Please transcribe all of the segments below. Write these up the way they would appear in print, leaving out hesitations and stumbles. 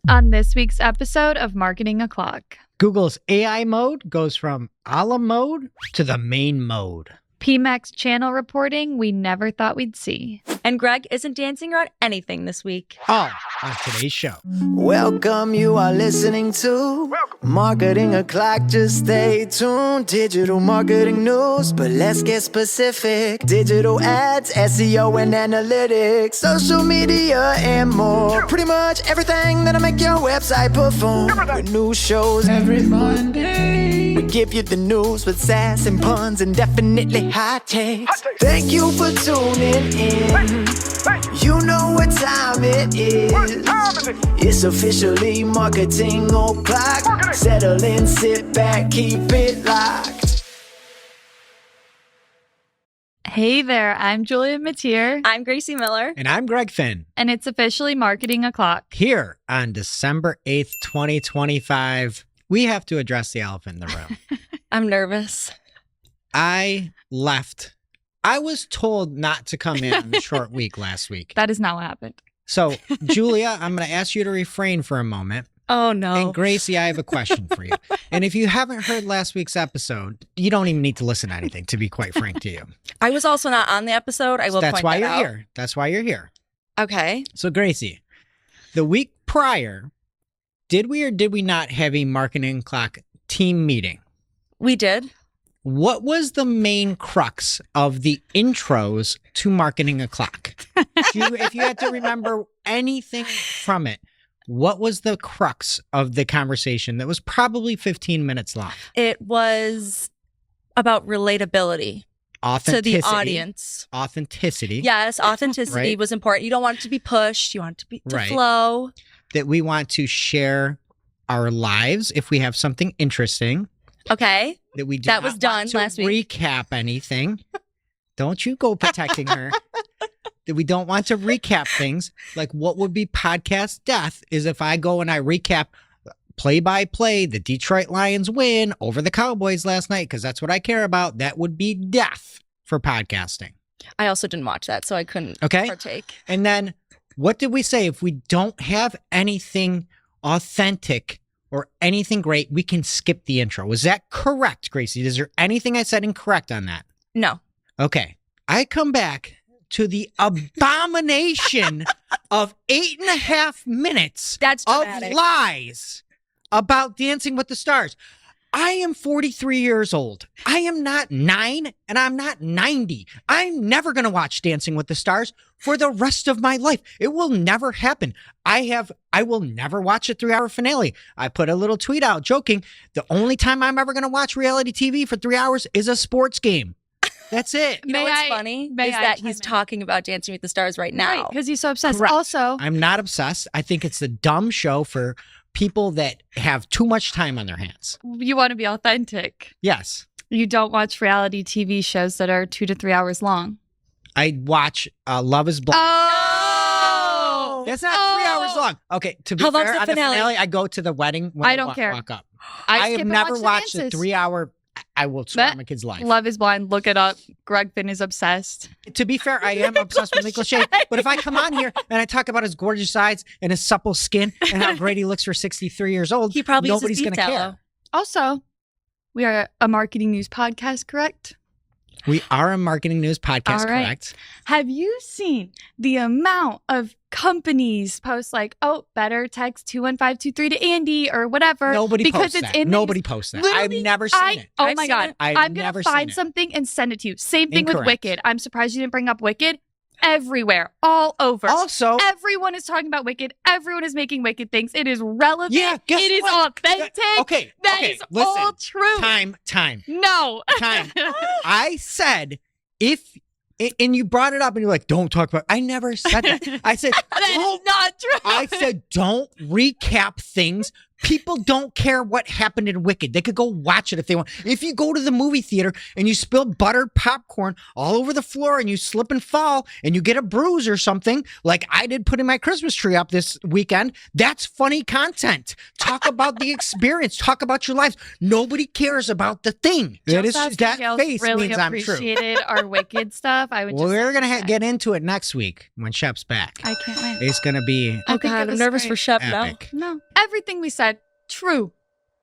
On this week's episode of Marketing O'Clock, Google's AI mode goes from a la mode to the main mode. PMax channel reporting we never thought we'd see. And Greg isn't dancing around anything this week. All on today's show. Welcome, you are listening to Marketing O'Clock. Just stay tuned. Digital marketing news, but let's get specific. Digital ads, SEO and analytics, social media and more. Pretty much everything that'll make your website perform. With new shows every Monday. We give you the news with sass and puns and definitely hot takes. Thank you for tuning in. You know what time it is. It's officially Marketing O'Clock. Settle in, sit back, keep it locked. Hey there, I'm Julia Matier. I'm Gracie Miller. And I'm Greg Finn. And it's officially Marketing O'Clock. Here on December 8th, 2025, we have to address the elephant in the room. I'm nervous. I left. I was told not to come in on the short week last week. That is not what happened. So, Julia, I'm going to ask you to refrain for a moment. Oh, no. And Gracie, I have a question for you. And if you haven't heard last week's episode, you don't even need to listen to anything, to be quite frank to you. I was also not on the episode. I will That's point why that you're out. here. That's why you're here. Okay. So, Gracie, the week prior, did we or did we not have a Marketing O'Clock team meeting? We did. What was the main crux of the intros to Marketing O'Clock? If you had to remember anything from it, what was the crux of the conversation that was probably 15 minutes long? It was about relatability to the audience. Authenticity. Yes, authenticity Right. was important. You don't want it to be pushed. You want it to Right. flow. That we want to share our lives if we have something interesting. Okay. That we do That not was done want to last week. recap anything. Don't you go protecting her. That we don't want to recap things. Like what would be podcast death is if I go and I recap play by play, the Detroit Lions win over the Cowboys last night, because that's what I care about. That would be death for podcasting. I also didn't watch that, so I couldn't partake. And then what did we say? If we don't have anything authentic or anything great, we can skip the intro. Was that correct, Gracie? Is there anything I said incorrect on that? No. Okay. I come back to the abomination of 8.5 minutes That's of dramatic. lies about Dancing with the Stars. I am 43 years old. I am not 9 and I'm not 90. I'm never going to watch Dancing with the Stars for the rest of my life. It will never happen. I will never watch a 3-hour finale. I put a little tweet out joking. The only time I'm ever going to watch reality TV for 3 hours is a sports game. That's it. You know what's funny is that he's talking about Dancing with the Stars right now. Right, because he's so obsessed. Correct. Also, I'm not obsessed. I think it's a dumb show for people that have too much time on their hands. you want to be authentic. Yes. You don't watch reality TV shows that are 2 to 3 hours long. I watch Love is Blind. Oh! That's not 3 hours long. Okay, to be How long's fair, the on the finale? finale, I go to the wedding when I don't care. walk up. I I skip have and never watch the watched a dances. 3-hour. I will swear on my kid's life. Love is Blind. Look it up. Greg Finn is obsessed. To be fair, I am obsessed with Nick Lachey. But if I come on here and I talk about his gorgeous eyes and his supple skin and how great he looks for 63 years old, He probably uses nobody's going to beef care. tallow. Also, we are a marketing news podcast, correct? We are a marketing news podcast, All right. correct? Have you seen the amount of companies post like, oh, better text 21523 to Andy or whatever? Nobody because posts it's that. in Nobody these- posts that. Literally, I've never seen it. Oh I've my seen God. it. I've I'm never going to seen find it. something and send it to you. Same thing Incorrect. with Wicked. I'm surprised you didn't bring up Wicked. Everywhere, all over. Also, Everyone is talking about Wicked. Everyone is making Wicked things. It is relevant. Yeah, guess it is what? authentic. okay, That okay, is listen. all true. Time. No. Time. I said, and you brought it up and you're like, don't talk about, I never said that. I said, That is not true. I said, don't recap things People don't care what happened in Wicked. They could go watch it if they want. If you go to the movie theater and you spill buttered popcorn all over the floor and you slip and fall and you get a bruise or something, like I did putting my Christmas tree up this weekend, that's funny content. Talk about the experience. Talk about your lives. Nobody cares about the thing. That face really means I'm true. appreciated our Wicked stuff. Well, we're going to get into it next week when Shep's back. I can't wait. It's going to be Oh, God, I'm nervous for Shep now. epic. No, everything we said, true,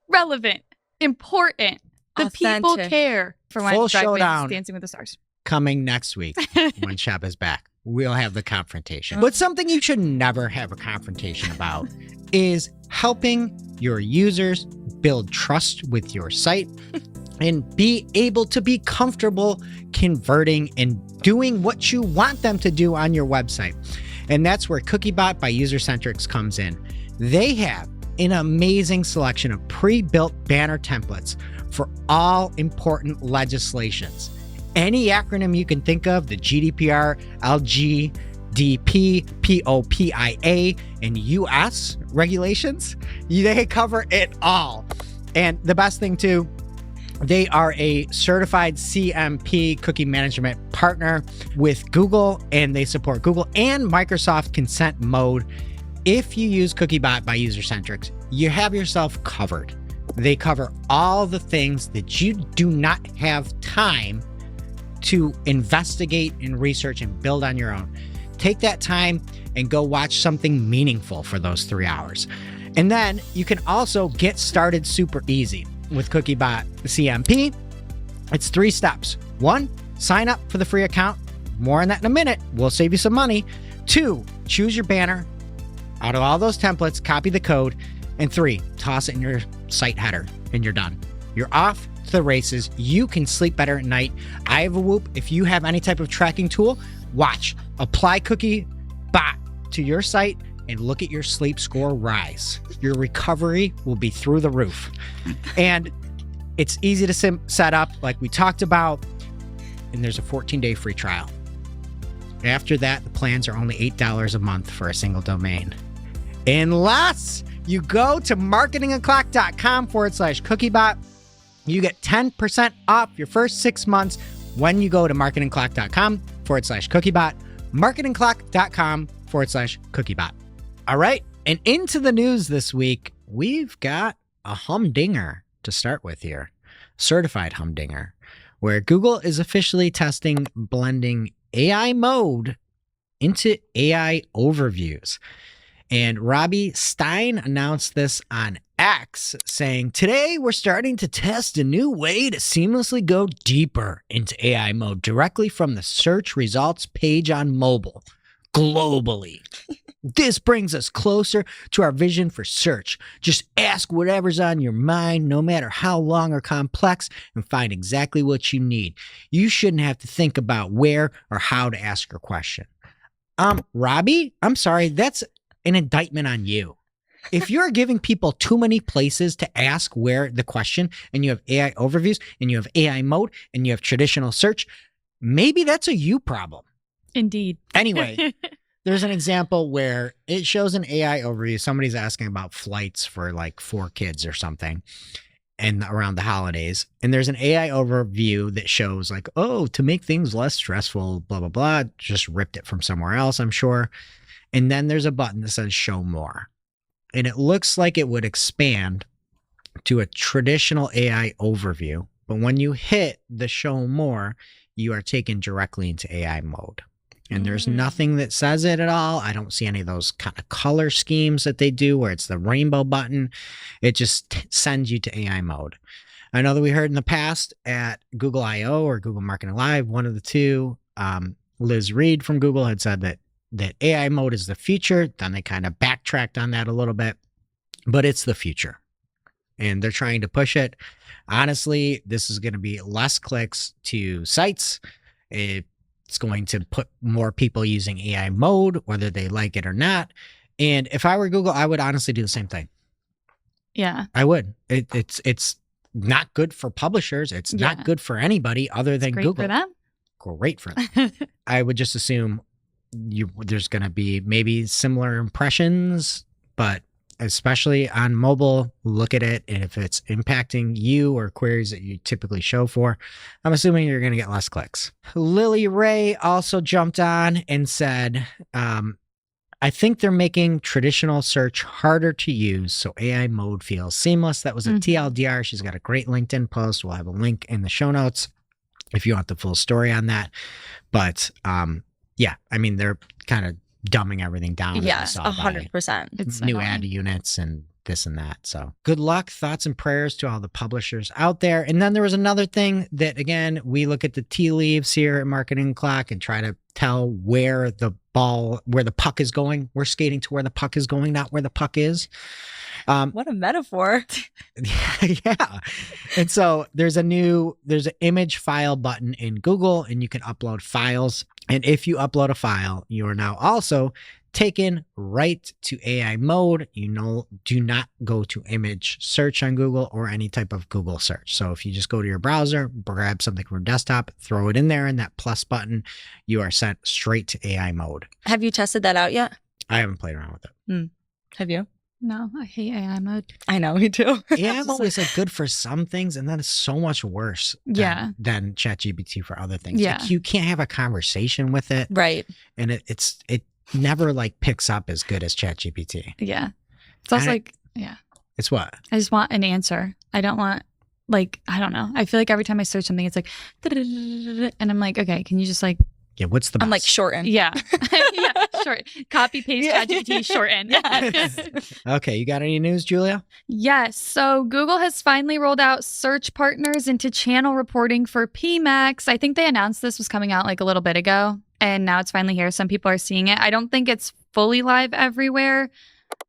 relevant, important. The people Authentic. care for when Full Drag Race is showdown. Dancing with the Stars. Coming next week when Shep is back. We'll have the confrontation. But something you should never have a confrontation about is helping your users build trust with your site and be able to be comfortable converting and doing what you want them to do on your website. And that's where CookieBot by Usercentrics comes in. They have an amazing selection of pre-built banner templates for all important legislations. Any acronym you can think of, the GDPR, LGDP, POPIA, and US regulations, they cover it all. And the best thing too, they are a certified CMP cookie management partner with Google, and they support Google and Microsoft consent mode. If you use CookieBot by Usercentrics, you have yourself covered. They cover all the things that you do not have time to investigate and research and build on your own. Take that time and go watch something meaningful for those 3 hours. And then you can also get started super easy with CookieBot CMP. It's 3 steps. 1, sign up for the free account. More on that in a minute. We'll save you some money. 2, choose your banner. Out of all those templates, copy the code. And 3, toss it in your site header and you're done. You're off to the races. You can sleep better at night. I have a Whoop. If you have any type of tracking tool, watch. Apply CookieBot to your site and look at your sleep score rise. Your recovery will be through the roof. And it's easy to set up like we talked about. And there's a 14-day free trial. After that, the plans are only $8 a month for a single domain. Unless you go to marketingoclock.com/cookiebot, you get 10% off your first 6 months when you go to marketingoclock.com/cookiebot, marketingoclock.com/cookiebot. All right. And into the news this week, we've got a humdinger to start with here. Certified humdinger, where Google is officially testing blending AI mode into AI overviews. And Robbie Stein announced this on X, saying, "Today we're starting to test a new way to seamlessly go deeper into AI mode directly from the search results page on mobile, globally. This brings us closer to our vision for search. Just ask whatever's on your mind, no matter how long or complex, and find exactly what you need. You shouldn't have to think about where or how to ask your question." Robbie, I'm sorry, that's an indictment on you. If you're giving people too many places to ask where the question, and you have AI overviews, and you have AI mode, and you have traditional search, maybe that's a you problem. Indeed. Anyway, there's an example where it shows an AI overview. Somebody's asking about flights for like 4 kids or something, and around the holidays. And there's an AI overview that shows like, oh, to make things less stressful, blah, blah, blah. Just ripped it from somewhere else, I'm sure. And then there's a button that says show more. And it looks like it would expand to a traditional AI overview. But when you hit the show more, you are taken directly into AI mode. And there's nothing that says it at all. I don't see any of those kind of color schemes that they do where it's the rainbow button. It just sends you to AI mode. I know that we heard in the past at Google I.O. or Google Marketing Live, one of the two, Liz Reed from Google had said that AI mode is the future. Then they kind of backtracked on that a little bit, but it's the future and they're trying to push it. Honestly, this is going to be less clicks to sites. It's going to put more people using AI mode, whether they like it or not. And if I were Google, I would honestly do the same thing. Yeah. I would. It's not good for publishers. It's not good for anybody other than Google. Great for them. Great for them. I would just assume there's going to be maybe similar impressions, but especially on mobile, look at it. And if it's impacting you or queries that you typically show for, I'm assuming you're going to get less clicks. Lily Ray also jumped on and said, I think they're making traditional search harder to use so AI mode feels seamless. That was a TLDR. She's got a great LinkedIn post. We'll have a link in the show notes if you want the full story on that. But yeah, I mean, they're kind of dumbing everything down. Yes, 100%. It's new annoying. ad units and this and that. So good luck, thoughts and prayers to all the publishers out there. And then there was another thing that, again, we look at the tea leaves here at Marketing Clock and try to tell where the puck is going. We're skating to where the puck is going, not where the puck is. What a metaphor. Yeah. And so there's an image file button in Google, and you can upload files. And if you upload a file, you are now also taken right to AI mode. Do not go to image search on Google or any type of Google search. So if you just go to your browser, grab something from desktop, throw it in there, and that plus button, you are sent straight to AI mode. Have you tested that out yet? I haven't played around with it. Have you? No, I hate AI mode. I know, me too. AI mode is like good for some things, and then it's so much worse than ChatGPT for other things. Yeah. Like you can't have a conversation with it. Right. And it never like picks up as good as ChatGPT. Yeah. It's also It's what? I just want an answer. I don't want, I don't know. I feel like every time I search something, it's like, and I'm like, okay, can you just Yeah, what's the best? I'm like shorten. yeah. Yeah, short. Copy, paste, ChatGPT, shorten. Yes. Okay, you got any news, Julia? Yes. So Google has finally rolled out search partners into channel reporting for PMax. I think they announced this was coming out a little bit ago, and now it's finally here. Some people are seeing it. I don't think it's fully live everywhere,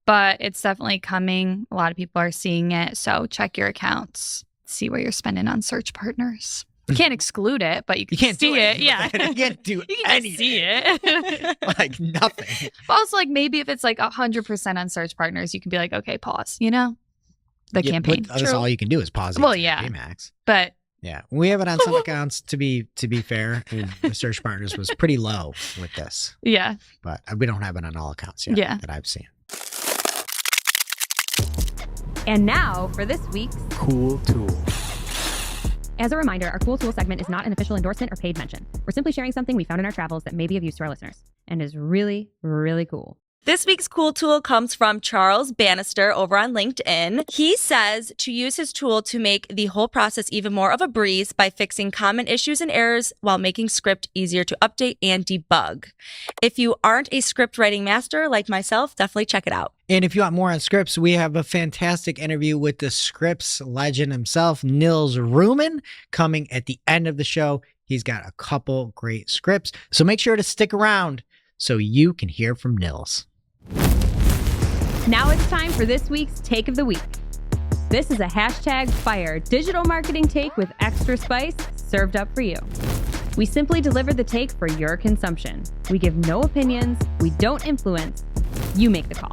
but it's definitely coming. A lot of people are seeing it. So check your accounts. See where you're spending on search partners. You can't exclude it, but you can see it. Yeah. You can't do You can anything. see it. Like nothing. But also, maybe if it's 100% on search partners, you can be like, okay, pause, the campaign. But that's all you can do is pause it. Well, to yeah. PMax. But Yeah, we have it on some accounts. To be fair, and the search partners was pretty low with this, yeah. but we don't have it on all accounts yet Yeah. that I've seen. And now for this week's Cool tool. As a reminder, our Cool Tool segment is not an official endorsement or paid mention. We're simply sharing something we found in our travels that may be of use to our listeners and is really, really cool. This week's cool tool comes from Charles Bannister over on LinkedIn. He says to use his tool to make the whole process even more of a breeze by fixing common issues and errors while making script easier to update and debug. If you aren't a script writing master like myself, definitely check it out. And if you want more on scripts, we have a fantastic interview with the scripts legend himself, Nils Rooijmans, coming at the end of the show. He's got a couple great scripts, so make sure to stick around so you can hear from Nils. Now it's time for this week's Take of the Week. This is a #fire digital marketing take with extra spice served up for you. We simply deliver the take for your consumption. We give no opinions. We don't influence. You make the call.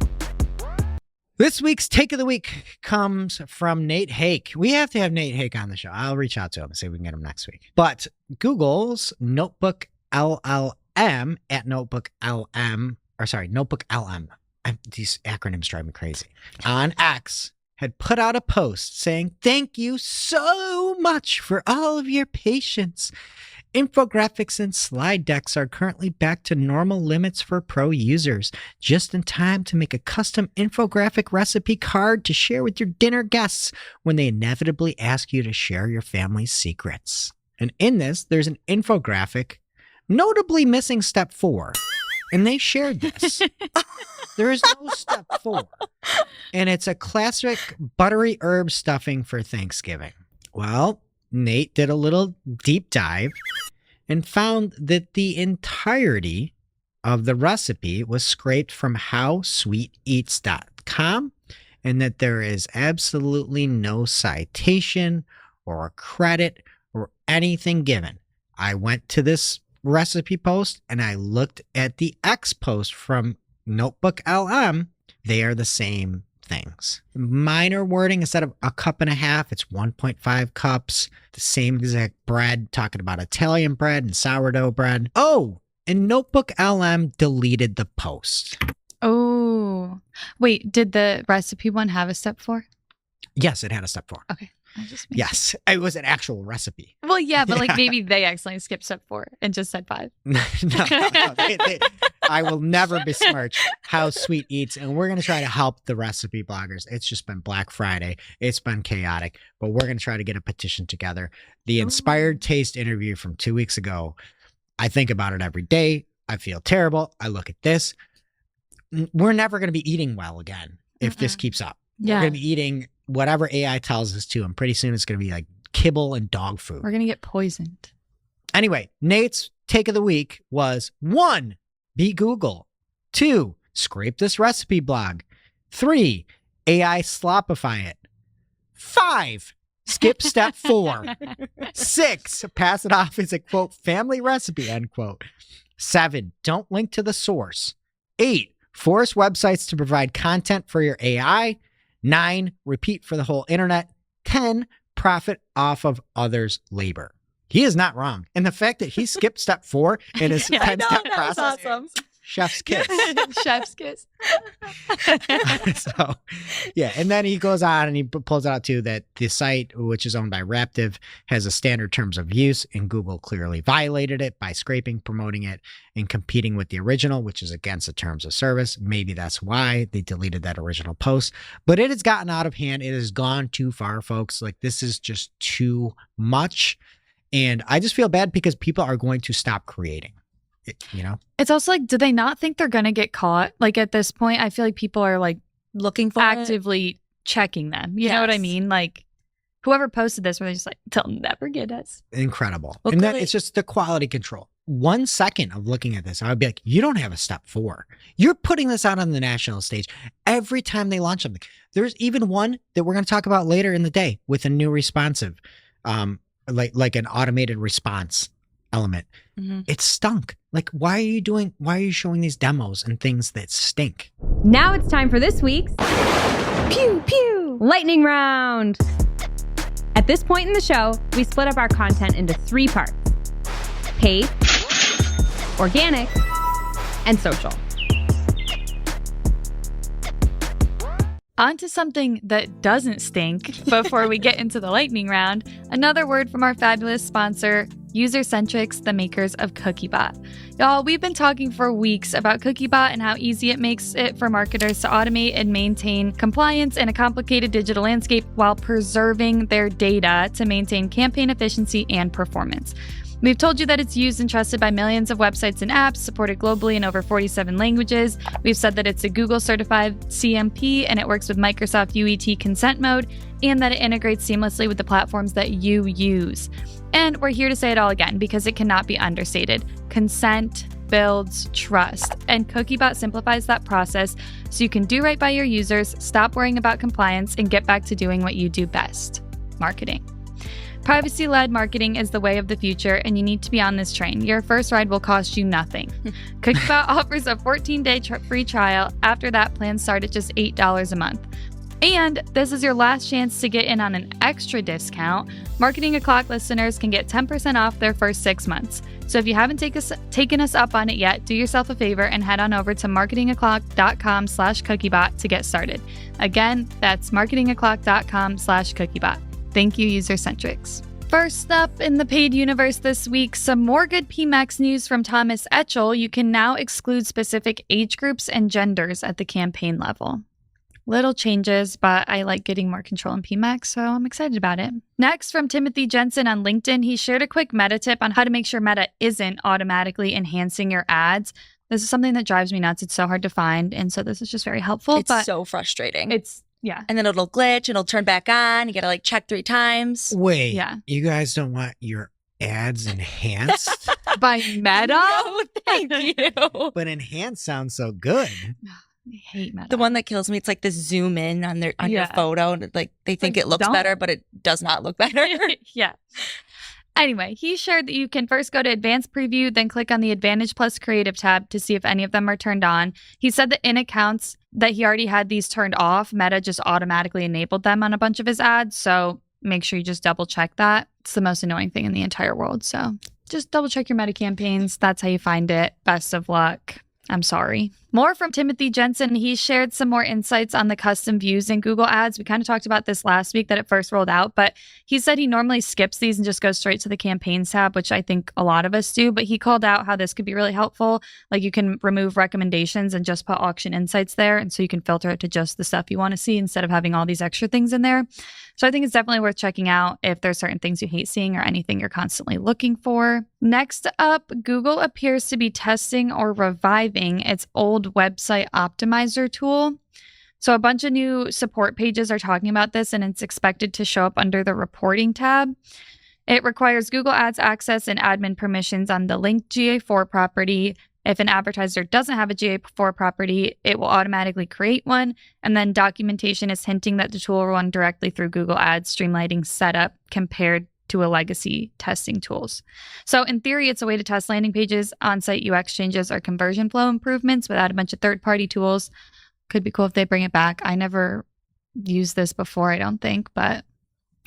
This week's Take of the Week comes from Nate Hake. We have to have Nate Hake on the show. I'll reach out to him and see if we can get him next week. But Google's Notebook LLM at Notebook LM. These acronyms drive me crazy. On X had put out a post saying, "Thank you so much for all of your patience. Infographics and slide decks are currently back to normal limits for pro users, just in time to make a custom infographic recipe card to share with your dinner guests when they inevitably ask you to share your family's secrets." And in this, there's an infographic notably missing step 4. And they shared this. There is no step 4. And it's a classic buttery herb stuffing for Thanksgiving. Well, Nate did a little deep dive and found that the entirety of the recipe was scraped from howsweeteats.com and that there is absolutely no citation or credit or anything given. I went to this recipe post and I looked at the X post from Notebook LM. They are the same things. Minor wording, instead of 1.5 cups, it's 1.5 cups. The same exact bread, talking about Italian bread and sourdough bread. Oh, and Notebook LM deleted the post. Oh. Wait, did the recipe one have a step 4? Yes, it had a step 4. Okay. I just made Yes, it was an actual recipe. Well, yeah, but like Yeah. maybe they accidentally skipped step 4 and just said 5. No, I will never besmirch How Sweet Eats, and we're going to try to help the recipe bloggers. It's just been Black Friday. It's been chaotic, but we're going to try to get a petition together. The Inspired Taste interview from 2 weeks ago, I think about it every day. I feel terrible. I look at this. We're never going to be eating well again if this keeps up. Yeah. We're going to be eating whatever AI tells us to, and pretty soon it's going to be like kibble and dog food. We're going to get poisoned. Anyway, Nate's take of the week was 1, be Google. 2, scrape this recipe blog. 3, AI slopify it. 5, skip step 4. 6, pass it off as a quote, family recipe, end quote. 7, don't link to the source. 8, force websites to provide content for your AI. 9, repeat for the whole internet. 10, profit off of others' labor. He is not wrong. And the fact that he skipped step 4 in his Yeah, I 10-step that was process, awesome. chef's kiss. Chef's kiss. So, yeah. And then he goes on and he pulls out too that the site, which is owned by Raptive, has a standard terms of use, and Google clearly violated it by scraping, promoting it, and competing with the original, which is against the terms of service. Maybe that's why they deleted that original post. But it has gotten out of hand. It has gone too far, folks. Like, this is just too much. And I just feel bad because people are going to stop creating. You know? It's also like, do they not think they're going to get caught? Like at this point, I feel like people are like Looking for it. actively checking them. You know what I Yes. mean? Like whoever posted this, where they're just like, they'll never get us. Incredible. Well, and then clearly- it's just the quality control. 1 second of looking at this, I would be like, you don't have a step 4. You're putting this out on the national stage every time they launch something. There's even one that we're going to talk about later in the day with a new responsive, like an automated response element. Mhm. It stunk. Like, why are you showing these demos and things that stink? Now it's time for this week's Pew Pew Lightning Round. At this point in the show, we split up our content into 3 parts: paid, organic, and social. On to something that doesn't stink before we get into the lightning round. Another word from our fabulous sponsor, User-Centrics, the makers of CookieBot. Y'all, we've been talking for weeks about CookieBot and how easy it makes it for marketers to automate and maintain compliance in a complicated digital landscape while preserving their data to maintain campaign efficiency and performance. We've told you that it's used and trusted by millions of websites and apps, supported globally in over 47 languages. We've said that it's a Google certified CMP and it works with Microsoft UET consent mode, and that it integrates seamlessly with the platforms that you use. And we're here to say it all again because it cannot be understated. Consent builds trust, and CookieBot simplifies that process so you can do right by your users, stop worrying about compliance, and get back to doing what you do best: marketing. Privacy-led marketing is the way of the future, and you need to be on this train. Your first ride will cost you nothing. CookieBot offers a 14-day free trial. After that, plans start at just $8 a month. And this is your last chance to get in on an extra discount. Marketing O'Clock listeners can get 10% off their first 6 months. So if you haven't taken us up on it yet, do yourself a favor and head on over to marketingoclock.com/cookiebot to get started. Again, that's marketingoclock.com/cookiebot. Thank you, User-Centrics. First up in the paid universe this week, some more good PMax news from Thomas Etchell. You can now exclude specific age groups and genders at the campaign level. Little changes, but I like getting more control in PMax, so I'm excited about it. Next, from Timothy Jensen on LinkedIn, he shared a quick meta tip on how to make sure Meta isn't automatically enhancing your ads. This is something that drives me nuts. It's so hard to find, and so this is just very helpful. It's but so frustrating. yeah. And then it'll glitch and it'll turn back on. You gotta like check 3 times. Wait, Yeah. you guys don't want your ads enhanced? By Meta? No, thank you. But enhanced sounds so good. I hate Meta. The one that kills me, it's like the zoom in on your Yeah. photo, and like they think like, it looks don't. better, but it does not look better. Yeah. Anyway, he shared that you can first go to Advanced Preview, then click on the Advantage Plus Creative tab to see if any of them are turned on. He said that in accounts that he already had these turned off, Meta just automatically enabled them on a bunch of his ads. So make sure you just double check that. It's the most annoying thing in the entire world. So just double check your Meta campaigns. That's how you find it. Best of luck. I'm sorry. More from Timothy Jensen. He shared some more insights on the custom views in Google Ads. We kind of talked about this last week that it first rolled out, but he said he normally skips these and just goes straight to the campaigns tab, which I think a lot of us do. But he called out how this could be really helpful. Like you can remove recommendations and just put auction insights there. And so you can filter it to just the stuff you want to see instead of having all these extra things in there. So I think it's definitely worth checking out if there's certain things you hate seeing or anything you're constantly looking for. Next up, Google appears to be testing or reviving its old website optimizer tool. So a bunch of new support pages are talking about this, and it's expected to show up under the reporting tab. It requires Google Ads access and admin permissions on the linked GA4 property. If an advertiser doesn't have a GA4 property, it will automatically create one. And then documentation is hinting that the tool will run directly through Google Ads, streamlining setup compared to a legacy testing tools. So in theory, it's a way to test landing pages, on-site UX changes, or conversion flow improvements without a bunch of third-party tools. Could be cool if they bring it back. I never used this before, I don't think, but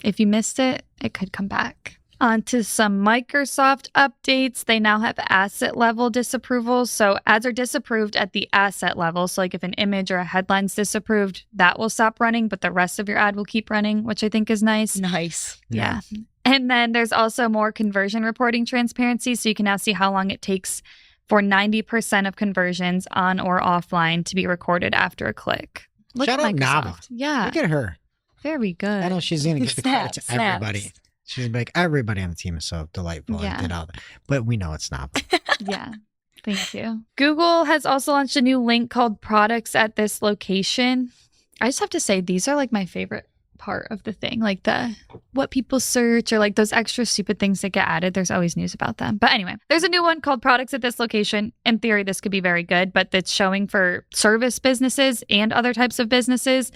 if you missed it, it could come back. On to some Microsoft updates. They now have asset level disapprovals. So ads are disapproved at the asset level. So like if an image or a headline's disapproved, that will stop running, but the rest of your ad will keep running, which I think is nice. Nice. Yeah. And then there's also more conversion reporting transparency. So you can now see how long it takes for 90% of conversions on or offline to be recorded after a click. Shout out Microsoft. Nava. Yeah. Look at her. Very good. I know she's going to give the credit to Snaps. everybody. She's gonna be like, everybody on the team is so delightful Yeah. and did all that. But we know it's not. Yeah. Thank you. Google has also launched a new link called Products at This Location. I just have to say, these are like my favorite part of the thing. Like the what people search or like those extra stupid things that get added. There's always news about them. But anyway, there's a new one called Products at This Location. In theory, this could be very good, but it's showing for service businesses and other types of businesses.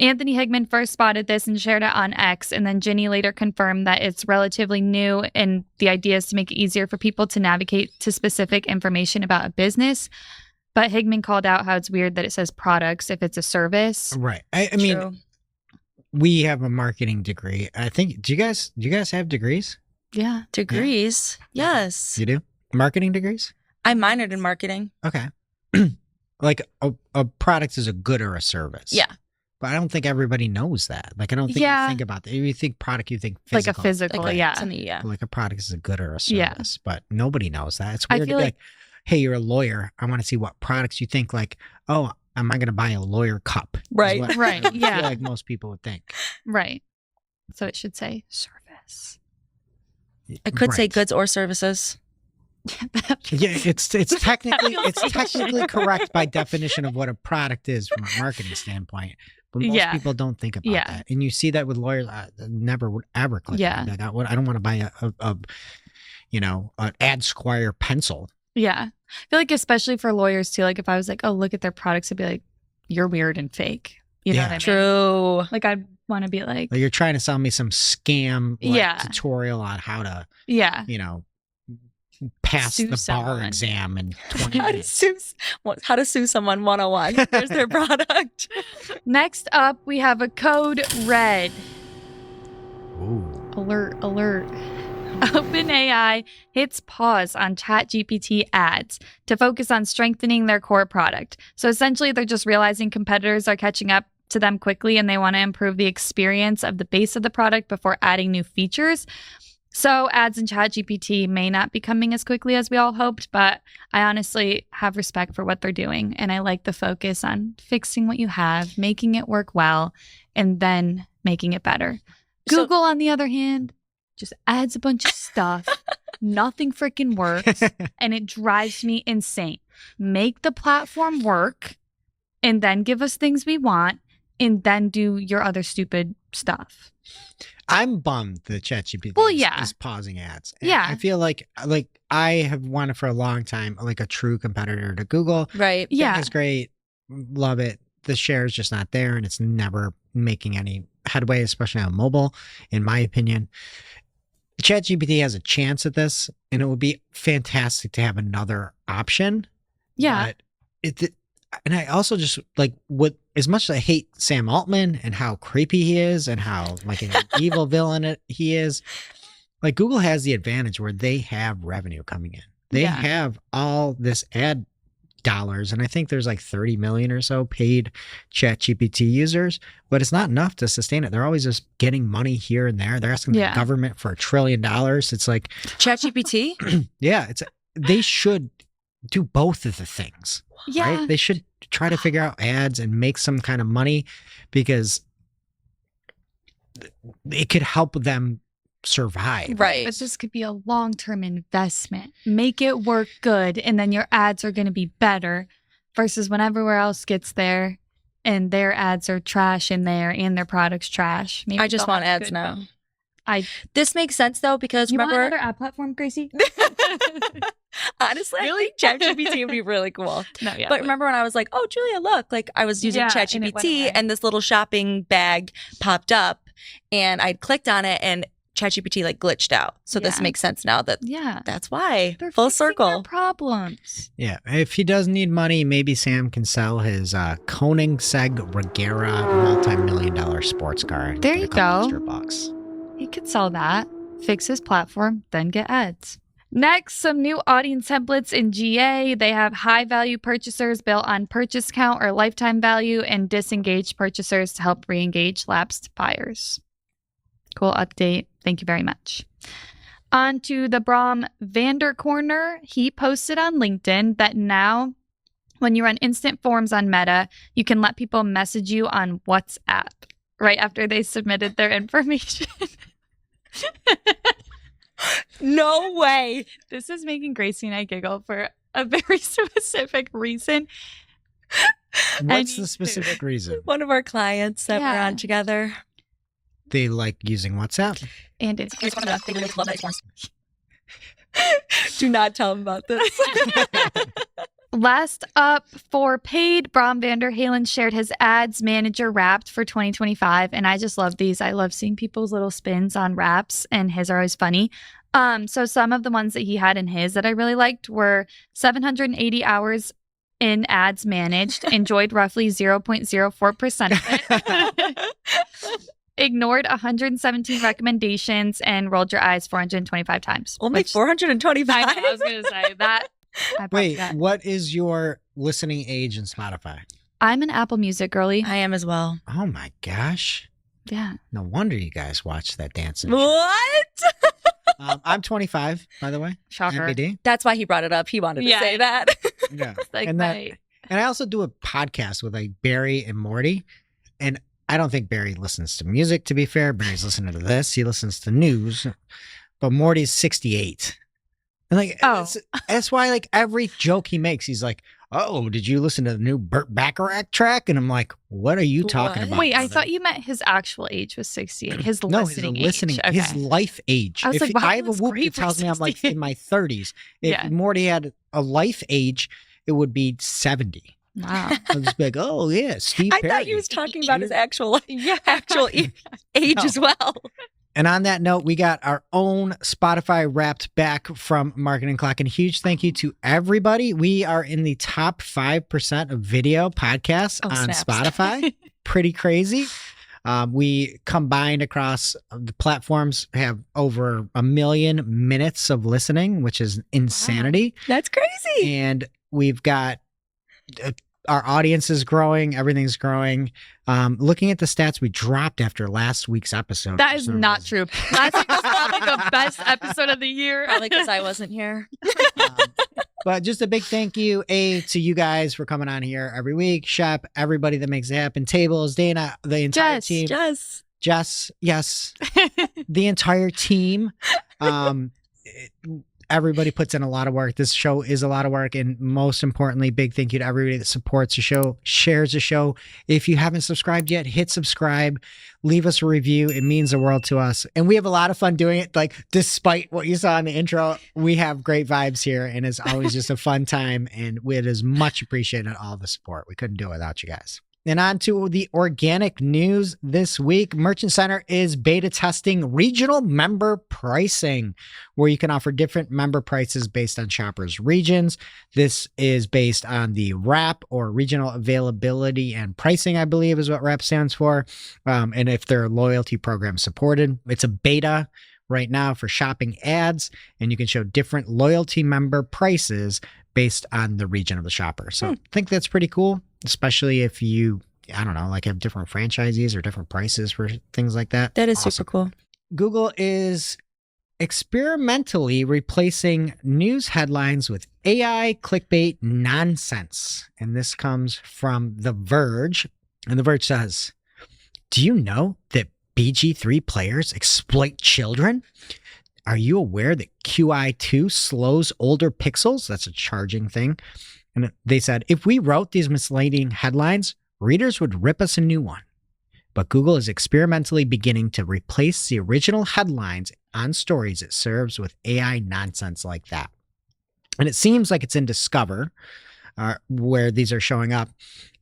Anthony Higman first spotted this and shared it on X, and then Ginny later confirmed that it's relatively new, and the idea is to make it easier for people to navigate to specific information about a business. But Higman called out how it's weird that it says products if it's a service. Right. I mean, True. we have a marketing degree. I think, do you guys have degrees? Yeah. Degrees. Yes. You do? Marketing degrees? I minored in marketing. Okay. Like a product is a good or a service. Yeah. But I don't think everybody knows that. Like, I don't think Yeah. you think about that. You think product, you think Like physical. a physical, Like yeah. something, yeah. Like a product is a good or a Yeah. service. But nobody knows that. It's I weird to feel be like- like, hey, you're a lawyer. I want to see what products you think. Like, oh, am I going to buy a lawyer cup? Is Right. what Right, I yeah. feel like most people would think. Right. So it should say service. I could say Right. goods or services. Yeah, it's technically correct by definition of what a product is from a marketing standpoint. But most Yeah. people don't think about Yeah. that, and you see that with lawyers. I never would ever click. Yeah. Like, I don't want to buy an Ad Squire pencil. Yeah. I feel like especially for lawyers too, like if I was like, oh, look at their products, I'd be like, you're weird and fake. You know Yeah. what I mean? True. Like I'd want to be like, Like you're trying to sell me some scam Yeah. tutorial on how to, yeah. pass Sue the bar someone. exam in 20 How to minutes. how to sue someone 101. There's their product. Next up, we have a code red. Ooh. Alert, alert. OpenAI hits pause on ChatGPT ads to focus on strengthening their core product. So essentially, they're just realizing competitors are catching up to them quickly and they want to improve the experience of the base of the product before adding new features. So ads in ChatGPT may not be coming as quickly as we all hoped, but I honestly have respect for what they're doing. And I like the focus on fixing what you have, making it work well, and then making it better. So- Google, on the other hand, just adds a bunch of stuff. Nothing freaking works. And it drives me insane. Make the platform work and then give us things we want and then do your other stupid stuff. I'm bummed that ChatGPT Well, yeah. is pausing ads. And Yeah. I feel like I have wanted for a long time, like a true competitor to Google. Right. Yeah. It's great. Love it. The share is just not there and it's never making any headway, especially on mobile, in my opinion. ChatGPT has a chance at this and it would be fantastic to have another option. Yeah. But and I also just like as much as I hate Sam Altman and how creepy he is and how like an evil villain he is, like Google has the advantage where they have revenue coming in. They Yeah. have all this ad dollars, and I think there's like 30 million or so paid ChatGPT users, but it's not enough to sustain it. They're always just getting money here and there. They're asking the government for $1 trillion. It's like ChatGPT? yeah, they should do both of the things. Yeah. Right? They should try to figure out ads and make some kind of money, because it could help them survive. Right. But this could be a long-term investment. Make it work good, and then your ads are going to be better, versus when everywhere else gets there and their ads are trash in there and their product's trash. Maybe I just they'll want have ads good now. ones. This makes sense though, because You remember, want another ad platform, Gracie? honestly, Really? I think ChatGPT would be really cool. No, yeah. But remember when I was like, "Oh, Julia, look!" Like I was using Yeah, and it went ChatGPT, away. and this little shopping bag popped up, and I clicked on it, and ChatGPT like glitched out. So this Yeah. makes sense now. Yeah. That's why. They're Full fixing their circle. problems. Yeah. If he does need money, maybe Sam can sell his Koenigsegg Regera multi-million-dollar sports car. And There get a you couple go. Extra bucks. He could sell that, fix his platform, then get ads. Next, some new audience templates in GA. They have high value purchasers built on purchase count or lifetime value, and disengaged purchasers to help re-engage lapsed buyers. Cool update. Thank you very much. On to the Brom Vander Corner. He posted on LinkedIn that now, when you run instant forms on Meta, you can let people message you on WhatsApp right after they submitted their information. No way. This is making Gracie and I giggle for a very specific reason. What's need the specific reason? One of our clients that we're Yeah. on together. They like using WhatsApp? And it's Do not tell him about this. last up for paid. Brom Vander Halen shared his ads manager wrapped for 2025, and I just love these. I love seeing people's little spins on wraps, and his are always funny. So some of the ones that he had in his that I really liked were 780 hours in ads managed, enjoyed roughly 0.04% of it, ignored 117 recommendations, and rolled your eyes 425 times. Only which- 425. I know, I was going to say that. I probably Wait, got- what is your listening age in Spotify? I'm an Apple Music girly. I am as well. Oh my gosh. Yeah. No wonder you guys watch that dancing show. What? I'm 25, by the way. Shocker. NBD. That's why he brought it up. He wanted to Yeah. say that. Yeah. Like and my- I also do a podcast with like Barry and Morty. And I don't think Barry listens to music, to be fair. Barry's listening to this. He listens to news. But Morty's 68. And like, Oh. that's why like every joke he makes, he's like, "Oh, did you listen to the new Burt Bacharach track?" And I'm like, "What are you talking What? about?" Wait, I brother?" thought you meant his actual age was 68. His No, listening his listening, age. Okay. his life age. I was If like, wow, I have a that's whoop great that for tells me I'm like 68. in my 30s. If Yeah. Morty had a life age, it would be 70. Wow. I'll just be like, "Oh yeah, Steve I Perry." thought he was talking about his actual Yeah. age No. as well. And on that note, we got our own Spotify Wrapped back from Marketing Clock. And a huge thank you to everybody. We are in the top 5% of video podcasts Oh, on snaps. Spotify. Pretty crazy. We combined across the platforms have over 1 million minutes of listening, which is insanity. That's crazy. And we've got our audience is growing. Everything's growing. Looking at the stats, we dropped after last week's episode. That for is some not reason. true. Last week was probably the best episode of the year. Probably because I wasn't here. But just a big thank you, to you guys for coming on here every week. Shep, everybody that makes it happen. Tables, Dana, the entire Jess, team. Jess. Jess, yes, the entire team. Everybody puts in a lot of work. This show is a lot of work. And most importantly, big thank you to everybody that supports the show, shares the show. If you haven't subscribed yet, hit subscribe, leave us a review. It means the world to us. And we have a lot of fun doing it. Like, despite what you saw in the intro, we have great vibes here. And it's always just a fun time. And it is much appreciated, all the support. We couldn't do it without you guys. And on to the organic news this week. Merchant Center is beta testing regional member pricing, where you can offer different member prices based on shoppers' regions. This is based on the RAP, or regional availability and pricing, I believe is what RAP stands for. And if their loyalty program supported, it's a beta. right now for shopping ads, and you can show different loyalty member prices based on the region of the shopper. So I think that's pretty cool, especially if you, I don't know, like have different franchisees or different prices for things like that. That is Awesome. super cool. Google is experimentally replacing news headlines with AI clickbait nonsense. And this comes from The Verge. And The Verge says, do you know that BG3 players exploit children? Are you aware that QI2 slows older pixels? That's a charging thing. And they said, if we wrote these misleading headlines, readers would rip us a new one. But Google is experimentally beginning to replace the original headlines on stories it serves with AI nonsense like that. And it seems like it's in Discover, where these are showing up.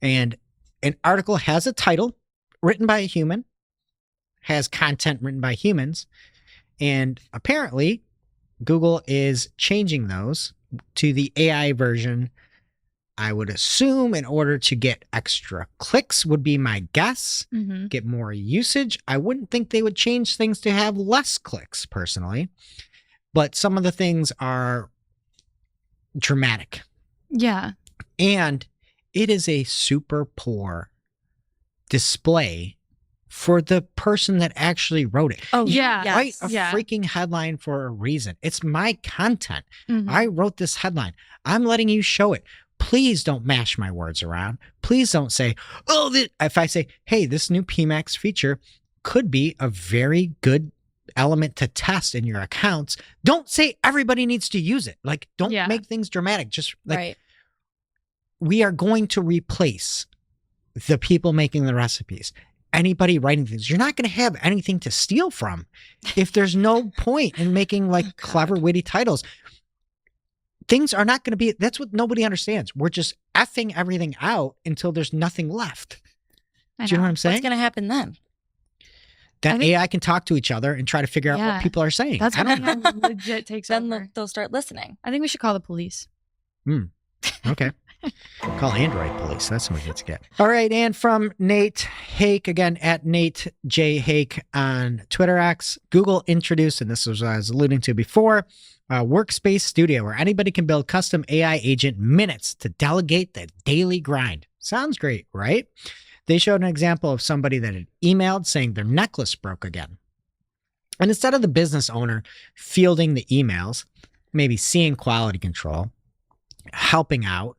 And an article has a title written by a human, has content written by humans, and apparently Google is changing those to the AI version. I would assume in order to get extra clicks would be my guess, get more usage. I wouldn't think they would change things to have less clicks personally, but some of the things are dramatic. Yeah. And it is a super poor display for the person that actually wrote it. Oh, Yeah. yes. Write a Yeah. freaking headline for a reason. It's my content. Mhm. I wrote this headline. I'm letting you show it. Please don't mash my words around. Please don't say, if I say, hey, this new PMax feature could be a very good element to test in your accounts. Don't say everybody needs to use it. Like, don't Yeah. make things dramatic. Just like, Right. we are going to replace the people making the recipes. Anybody writing things, you're not going to have anything to steal from if there's no point in making like clever, witty titles. Things are not going to be, that's what nobody understands. We're just effing everything out until there's nothing left. I Do you know what I'm What's saying? going to happen then? That I think- AI can talk to each other and try to figure out Yeah. what people are saying. That's I when don't know. AI legit takes Then over. they'll start listening. I think we should call the police. Okay. Call Android police. That's what we get to get. All right. And from Nate Hake, again, at Nate J. Hake on Twitter X, Google introduced, and this was what I was alluding to before, a workspace studio where anybody can build custom AI agent minutes to delegate the daily grind. Sounds great, right? They showed an example of somebody that had emailed saying their necklace broke again. And instead of the business owner fielding the emails, maybe seeing quality control, helping out,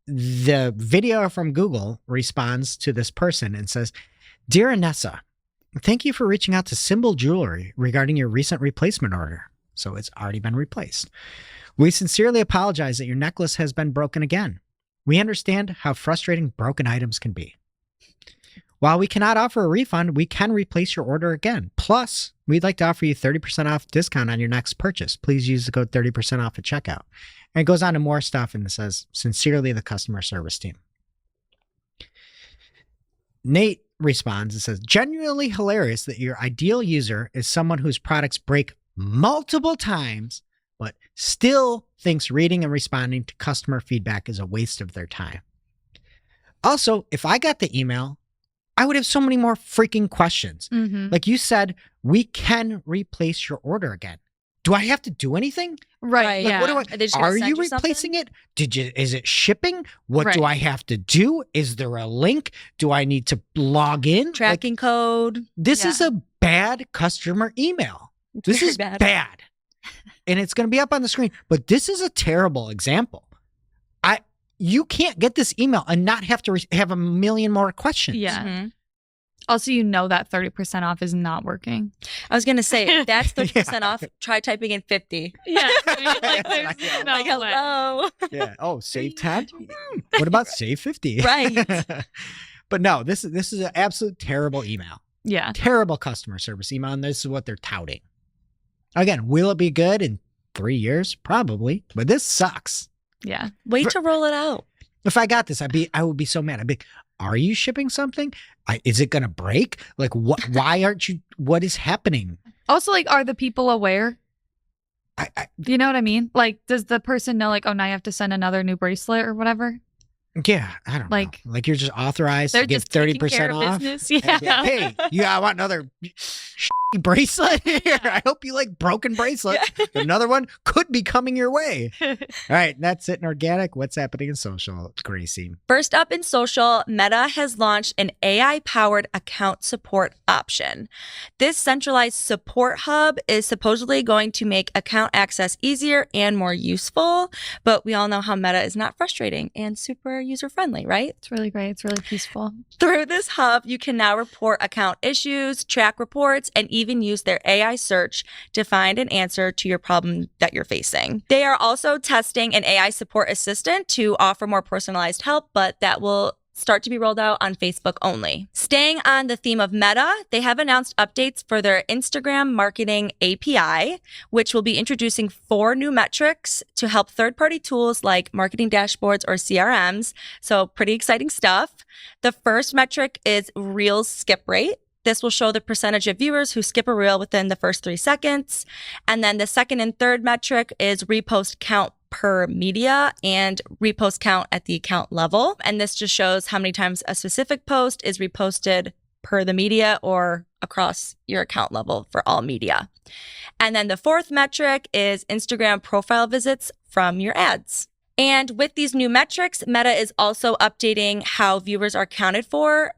the video from Google responds to this person and says, Dear Anessa, thank you for reaching out to Symbol Jewelry regarding your recent replacement order. So it's already been replaced. We sincerely apologize that your necklace has been broken again. We understand how frustrating broken items can be. While we cannot offer a refund, we can replace your order again. Plus, we'd like to offer you 30% off discount on your next purchase. Please use the code 30% off at checkout. And it goes on to more stuff and it says, sincerely, the customer service team. Nate responds and says, genuinely hilarious that your ideal user is someone whose products break multiple times, but still thinks reading and responding to customer feedback is a waste of their time. Also, if I got the email, I would have so many more freaking questions. Mm-hmm. Like you said, we can replace your order again. Do I have to do anything? Right. Like, Yeah. what do Are they just gonna Are send you you something? replacing it? Is it shipping? What do Right. I have to do? Is there a link? Do I need to log in? Like, Tracking code. this Yeah. is a bad customer email. This Very is bad. bad. And it's going to be up on the screen. But this is a terrible example. You can't get this email and not have to have a million more questions. Yeah. Mhm. Also, you know that 30% off is not working. I was going to say, if that's 30% off, try typing in 50. Yeah. Like, there's no Like, way. hello. Yeah. Oh, save 10? What about save 50? Right. But no, this is an absolute terrible email. Yeah. Terrible customer service email, and this is what they're touting. Again, will it be good in 3 years? Probably, but this sucks. Yeah. Wait to roll it out. If I got this, I would be so mad. I'd be, are you shipping something? Is it gonna break? Like, what? Why aren't you? What is happening? Also, like, are the people aware? You know what I mean? Like, does the person know, like, oh, now you have to send another new bracelet or whatever? Yeah, I don't Like- know. Like, you're just authorized They're to give just taking 30% care of off. business. And be, Yeah. hey, yeah, I want another bracelet here. I hope you like broken bracelet. Another one could be coming your way. All right, that's it in organic. What's happening in social, Gracie? First up in social, Meta has launched an AI-powered account support option. This centralized support hub is supposedly going to make account access easier and more useful, but we all know how Meta is not frustrating and super user-friendly, right? It's really great. It's really peaceful. Through this hub, you can now report account issues, track reports, and even use their AI search to find an answer to your problem that you're facing. They are also testing an AI support assistant to offer more personalized help, but that will start to be rolled out on Facebook only. Staying on the theme of Meta, they have announced updates for their Instagram marketing API, which will be introducing 4 new metrics to help third-party tools like marketing dashboards or CRMs. So pretty exciting stuff. The first metric is Reels skip rate. This will show the percentage of viewers who skip a reel within the first 3 seconds. And then the second and third metric is repost count per media and repost count at the account level. And this just shows how many times a specific post is reposted per the media or across your account level for all media. And then the fourth metric is Instagram profile visits from your ads. And with these new metrics, Meta is also updating how viewers are counted for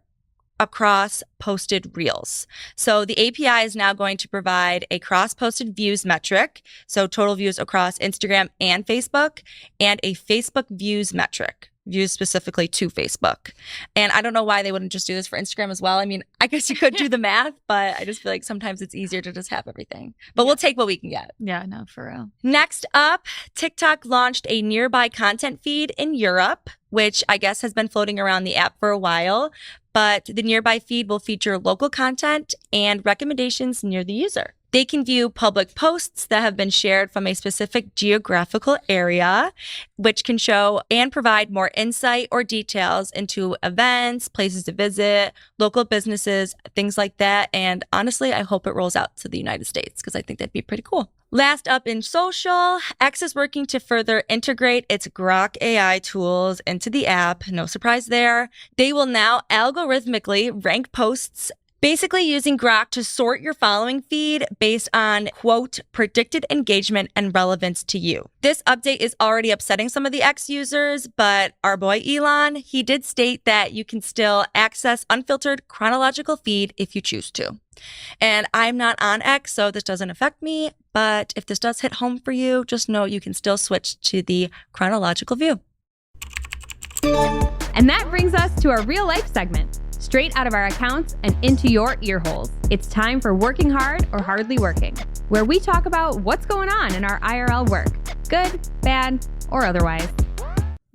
across posted reels. So the API is now going to provide a cross-posted views metric, so total views across Instagram and Facebook, and a Facebook views metric, views specifically to Facebook. And I don't know why they wouldn't just do this for Instagram as well. I mean, I guess you could do the math, but I just feel like sometimes it's easier to just have everything. But we'll take what we can get. Yeah, no, for real. Next up, TikTok launched a nearby content feed in Europe, which I guess has been floating around the app for a while. But the nearby feed will feature local content and recommendations near the user. They can view public posts that have been shared from a specific geographical area, which can show and provide more insight or details into events, places to visit, local businesses, things like that. And honestly, I hope it rolls out to the United States because I think that'd be pretty cool. Last up in social, X is working to further integrate its Grok AI tools into the app. No surprise there. They will now algorithmically rank posts, basically using Grok to sort your following feed based on, quote, predicted engagement and relevance to you. This update is already upsetting some of the X users, but our boy Elon, he did state that you can still access unfiltered chronological feed if you choose to. And I'm not on X, so this doesn't affect me. But if this does hit home for you, just know you can still switch to the chronological view. And that brings us to our real life segment, straight out of our accounts and into your ear holes. It's time for Working Hard or Hardly Working, where we talk about what's going on in our IRL work, good, bad, or otherwise.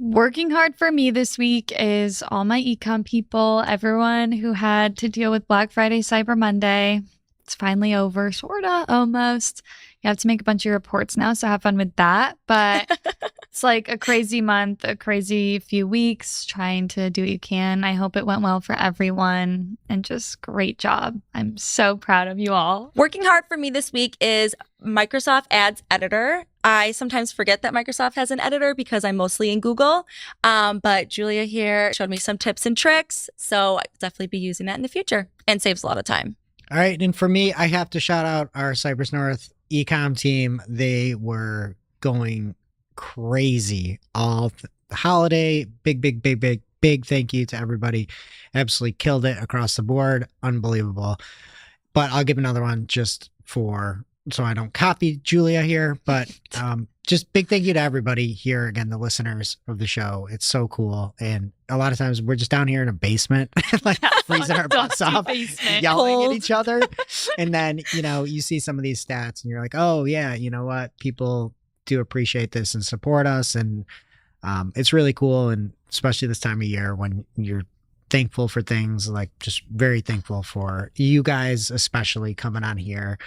Working hard for me this week is all my ecom people, everyone who had to deal with Black Friday, Cyber Monday. It's finally over, sorta, almost. You have to make a bunch of reports now, so have fun with that. But it's like a crazy month, a crazy few weeks trying to do what you can. I hope it went well for everyone, and just great job. I'm so proud of you all. Working hard for me this week is Microsoft Ads Editor. I sometimes forget that Microsoft has an editor because I'm mostly in Google. But Julia here showed me some tips and tricks, so I'll definitely be using that in the future and saves a lot of time. All right. And for me, I have to shout out our Cypress North ecom team. They were going crazy all the holiday. Big thank you to everybody. Absolutely killed it across the board. Unbelievable. But I'll give another one just so I don't copy Julia here, but just big thank you to everybody here. Again, the listeners of the show. It's so cool. And a lot of times we're just down here in a basement, like freezing our butts off, yelling at each other. And then, you see some of these stats and you're like, oh yeah, you know what? People do appreciate this and support us. And it's really cool. And especially this time of year when you're thankful for things, like just very thankful for you guys, especially coming on here,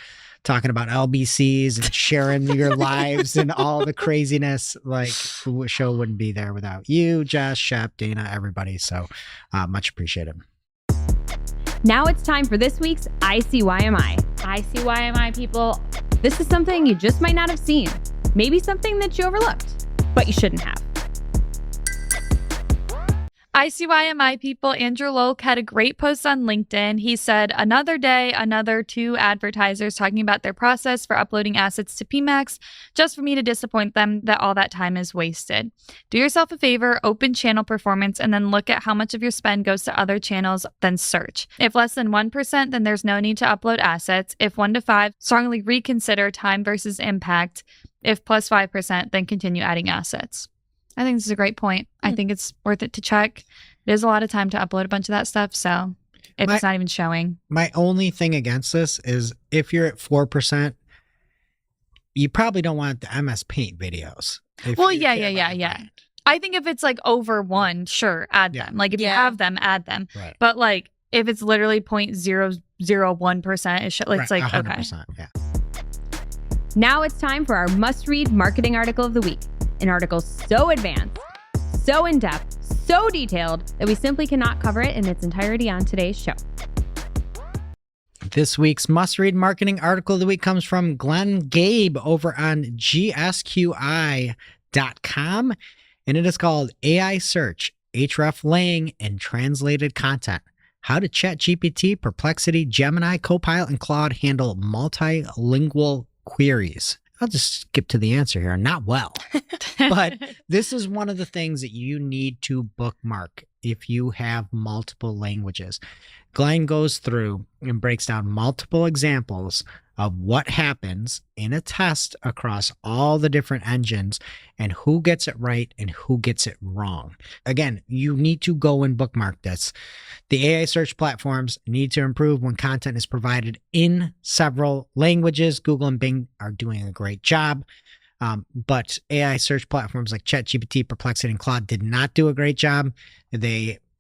talking about LBCs and sharing your lives and all the craziness. Like the show wouldn't be there without you, Jess, Shep, Dana, everybody. So much appreciated. Now it's time for this week's ICYMI. ICYMI, people. This is something you just might not have seen. Maybe something that you overlooked, but you shouldn't have. ICYMI people, Andrew Lolk had a great post on LinkedIn. He said, another day, another 2 advertisers talking about their process for uploading assets to PMax, just for me to disappoint them that all that time is wasted. Do yourself a favor, open channel performance, and then look at how much of your spend goes to other channels, then search. If less than 1%, then there's no need to upload assets. If 1 to 5, strongly reconsider time versus impact. If plus 5%, then continue adding assets. I think this is a great point. I think it's worth it to check. It is a lot of time to upload a bunch of that stuff, so if it's not even showing. My only thing against this is if you're at 4%, you probably don't want the MS Paint videos. Well, yeah. I think if it's like over 1, sure, add them. Like if you have them, add them. Right. But like if it's literally 0.001%, it's like 100%, okay. Yeah. Now it's time for our must-read marketing article of the week. An article so advanced, so in-depth, so detailed that we simply cannot cover it in its entirety on today's show. This week's must-read marketing article of the week comes from Glenn Gabe over on gsqi.com, and it is called AI Search, Href Laying, and Translated Content. How to ChatGPT, Perplexity, Gemini, Copilot, and Claude handle multilingual queries. I'll just skip to the answer here. Not well. But this is one of the things that you need to bookmark if you have multiple languages. Glenn goes through and breaks down multiple examples of what happens in a test across all the different engines and who gets it right and who gets it wrong. Again, you need to go and bookmark this. The AI search platforms need to improve when content is provided in several languages. Google and Bing are doing a great job. But AI search platforms like ChatGPT, Perplexity, and Claude did not do a great job.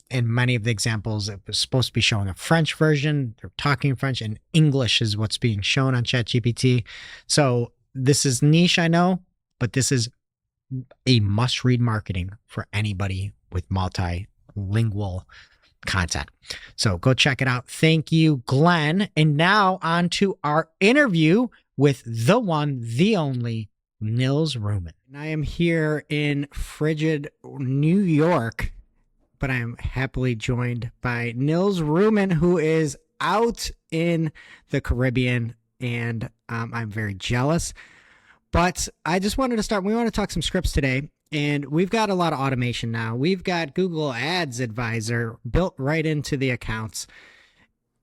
In many of the examples, it was supposed to be showing a French version. They're talking French, and English is what's being shown on ChatGPT. So this is niche, I know, but this is a must-read marketing for anybody with multilingual content. So go check it out. Thank you, Glenn. And now on to our interview with the one, the only, Nils Rooijmans. I am here in frigid New York, but I am happily joined by Nils Rooijmans, who is out in the Caribbean, and I'm very jealous. But I just wanted to start. We want to talk some scripts today, and we've got a lot of automation now. We've got Google Ads Advisor built right into the accounts.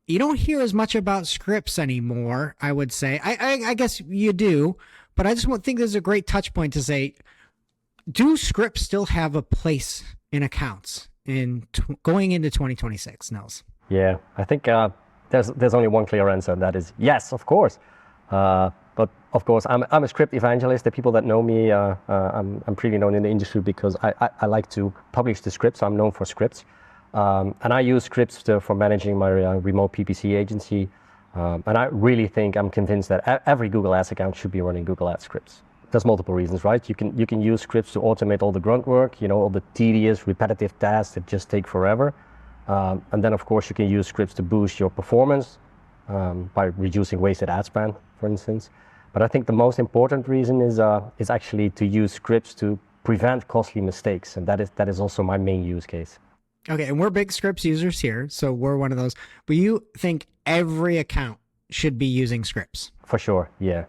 You don't hear as much about scripts anymore, I would say. I guess you do, but I just think this is a great touch point to say, do scripts still have a place in accounts going into 2026, Nils? Yeah, I think there's only one clear answer, and that is yes, of course. But of course, I'm a script evangelist. The people that know me, I'm pretty known in the industry because I like to publish the scripts. So I'm known for scripts, and I use scripts for managing my remote PPC agency. And I really think, I'm convinced that every Google Ads account should be running Google Ads scripts. There's multiple reasons, right? You can use scripts to automate all the grunt work, all the tedious, repetitive tasks that just take forever. And then, of course, you can use scripts to boost your performance by reducing wasted ad spend, for instance. But I think the most important reason is actually to use scripts to prevent costly mistakes, and that is also my main use case. Okay, and we're big scripts users here, so we're one of those. But you think every account should be using scripts? For sure, yeah.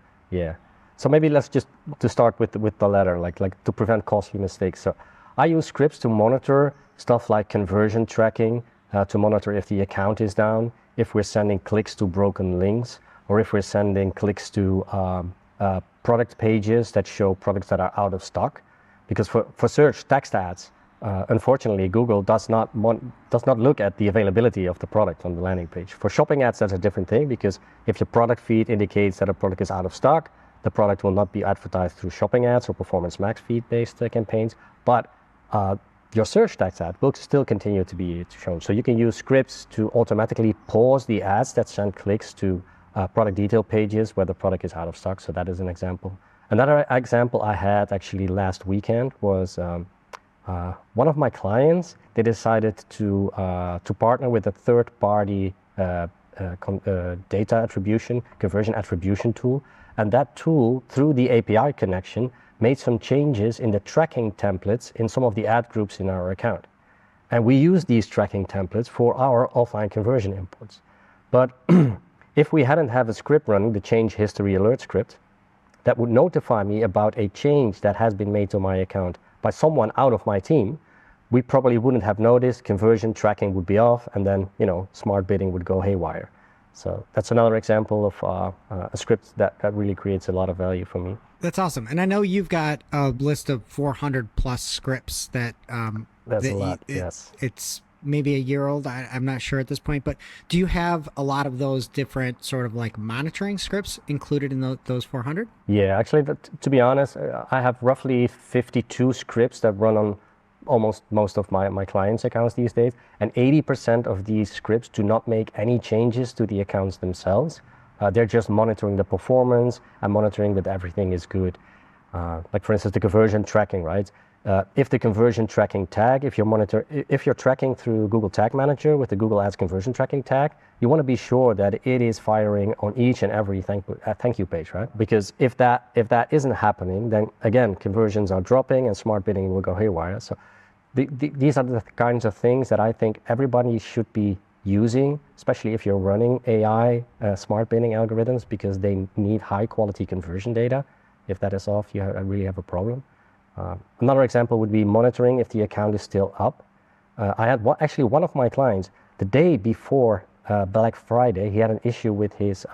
So maybe let's just to start with the latter, like to prevent costly mistakes. So I use scripts to monitor stuff like conversion tracking, to monitor if the account is down, if we're sending clicks to broken links, or if we're sending clicks to product pages that show products that are out of stock. Because for search text ads, unfortunately, Google does not look at the availability of the product on the landing page. For shopping ads, that's a different thing, because if your product feed indicates that a product is out of stock, the product will not be advertised through shopping ads or Performance Max feed-based campaigns, but your search text ad will still continue to be shown. So you can use scripts to automatically pause the ads that send clicks to product detail pages where the product is out of stock. So that is an example. Another example I had actually last weekend was one of my clients. They decided to partner with a third-party data attribution, conversion attribution tool. And that tool, through the API connection, made some changes in the tracking templates in some of the ad groups in our account. And we use these tracking templates for our offline conversion imports. But if we hadn't have a script running, the change history alert script, that would notify me about a change that has been made to my account by someone out of my team, we probably wouldn't have noticed, conversion tracking would be off, and then, smart bidding would go haywire. So that's another example of a script that really creates a lot of value for me. That's awesome. And I know you've got a list of 400 plus scripts that That's a lot, yes. It's maybe a year old. I'm not sure at this point, but do you have a lot of those different sort of like monitoring scripts included in those 400? Yeah, actually, to be honest, I have roughly 52 scripts that run on almost most of my clients' accounts these days, and 80% of these scripts do not make any changes to the accounts themselves. They're just monitoring the performance and monitoring that everything is good. Like for instance, the conversion tracking, right? If the conversion tracking tag, if you're tracking through Google Tag Manager with the Google Ads conversion tracking tag, you want to be sure that it is firing on each and every thank you page, right? Because if that isn't happening, then again, conversions are dropping and smart bidding will go haywire. So these are the kinds of things that I think everybody should be using, especially if you're running AI smart bidding algorithms, because they need high quality conversion data. If that is off, you really have a problem. Another example would be monitoring if the account is still up. I had one of my clients, the day before Black Friday, he had an issue with his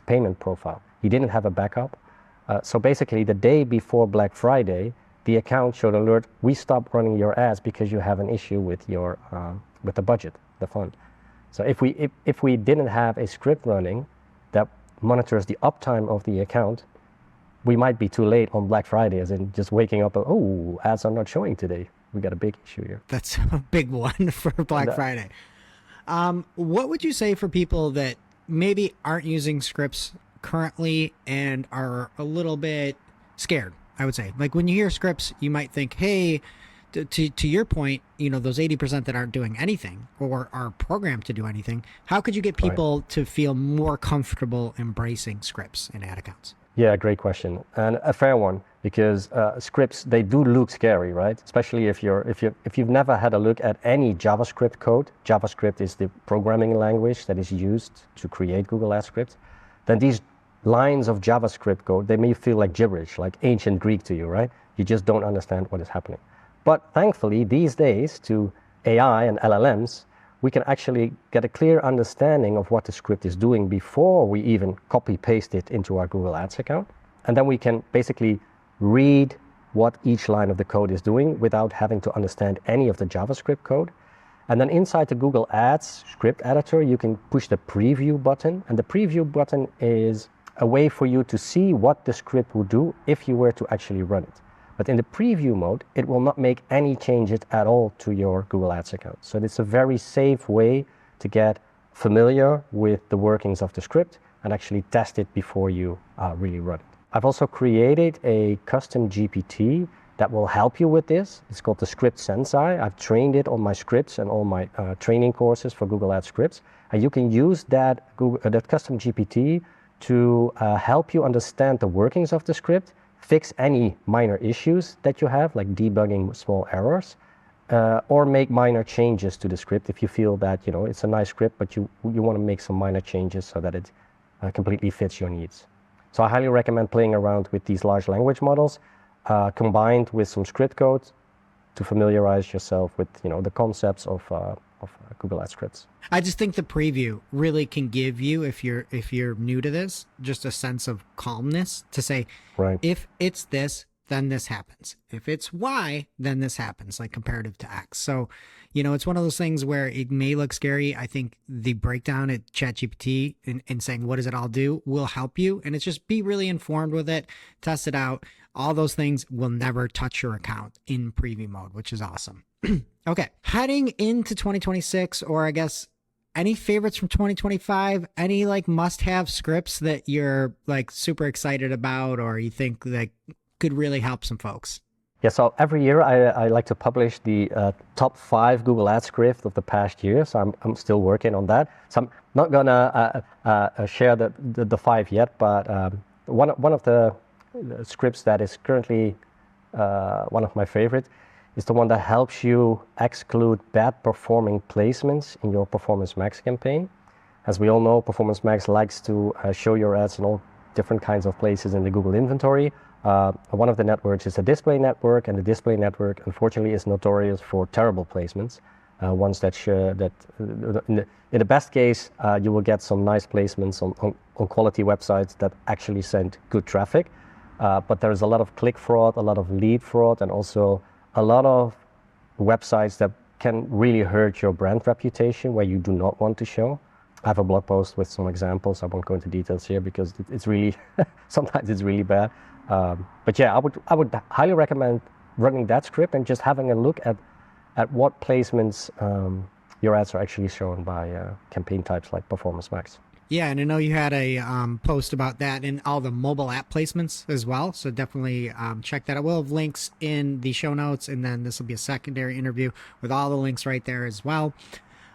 payment profile. He didn't have a backup. So basically, the day before Black Friday, the account showed alert, we stopped running your ads because you have an issue with your with the budget, the fund. So if we didn't have a script running that monitors the uptime of the account, we might be too late on Black Friday, as in just waking up and, oh, ads are not showing today. We got a big issue here. That's a big one for Black Friday. What would you say for people that maybe aren't using scripts currently and are a little bit scared, I would say? Like when you hear scripts, you might think, hey, to your point, those 80% that aren't doing anything or are programmed to do anything, how could you get people to feel more comfortable embracing scripts in ad accounts? Yeah, great question, and a fair one, because scripts, they do look scary, right? Especially if you've never had a look at any JavaScript code. JavaScript is the programming language that is used to create Google Ads scripts. Then these lines of JavaScript code, they may feel like gibberish, like ancient Greek to you, right? You just don't understand what is happening. But thankfully, these days, to AI and LLMs, we can actually get a clear understanding of what the script is doing before we even copy paste it into our Google Ads account. And then we can basically read what each line of the code is doing without having to understand any of the JavaScript code. And then inside the Google Ads script editor, you can push the preview button. And the preview button is a way for you to see what the script would do if you were to actually run it. But in the preview mode, it will not make any changes at all to your Google Ads account. So it's a very safe way to get familiar with the workings of the script and actually test it before you really run it. I've also created a custom GPT that will help you with this. It's called the Script Sensei. I've trained it on my scripts and all my training courses for Google Ads scripts. And you can use that custom GPT to help you understand the workings of the script, fix any minor issues that you have, like debugging small errors, or make minor changes to the script if you feel that it's a nice script, but you want to make some minor changes so that it completely fits your needs. So I highly recommend playing around with these large language models, combined with some script code to familiarize yourself with the concepts of Google Ads scripts. I just think the preview really can give you, if you're new to this, just a sense of calmness to say, right, if it's this, then this happens. If it's Y, then this happens, like comparative to X. So, it's one of those things where it may look scary. I think the breakdown at ChatGPT and saying, what does it all do, will help you. And it's just be really informed with it, test it out. All those things will never touch your account in preview mode, which is awesome. Okay, heading into 2026, or I guess any favorites from 2025, any like must-have scripts that you're like super excited about or you think that could really help some folks? Yeah, so every year I like to publish the top 5 Google Ads scripts of the past year. So I'm still working on that. So I'm not gonna share the 5 yet, but one of the scripts that is currently one of my favorites It's the one that helps you exclude bad performing placements in your Performance Max campaign. As we all know, Performance Max likes to show your ads in all different kinds of places in the Google inventory. One of the networks is the display network, and the display network, unfortunately, is notorious for terrible placements. Ones that in the best case, you will get some nice placements on quality websites that actually send good traffic. But there's a lot of click fraud, a lot of lead fraud, and also a lot of websites that can really hurt your brand reputation where you do not want to show. I have a blog post with some examples. I won't go into details here because it's really, sometimes it's really bad. But yeah, I would highly recommend running that script and just having a look at what placements your ads are actually shown by campaign types like Performance Max. Yeah, and I know you had a post about that and all the mobile app placements as well. So definitely check that out. We'll have links in the show notes, and then this will be a secondary interview with all the links right there as well.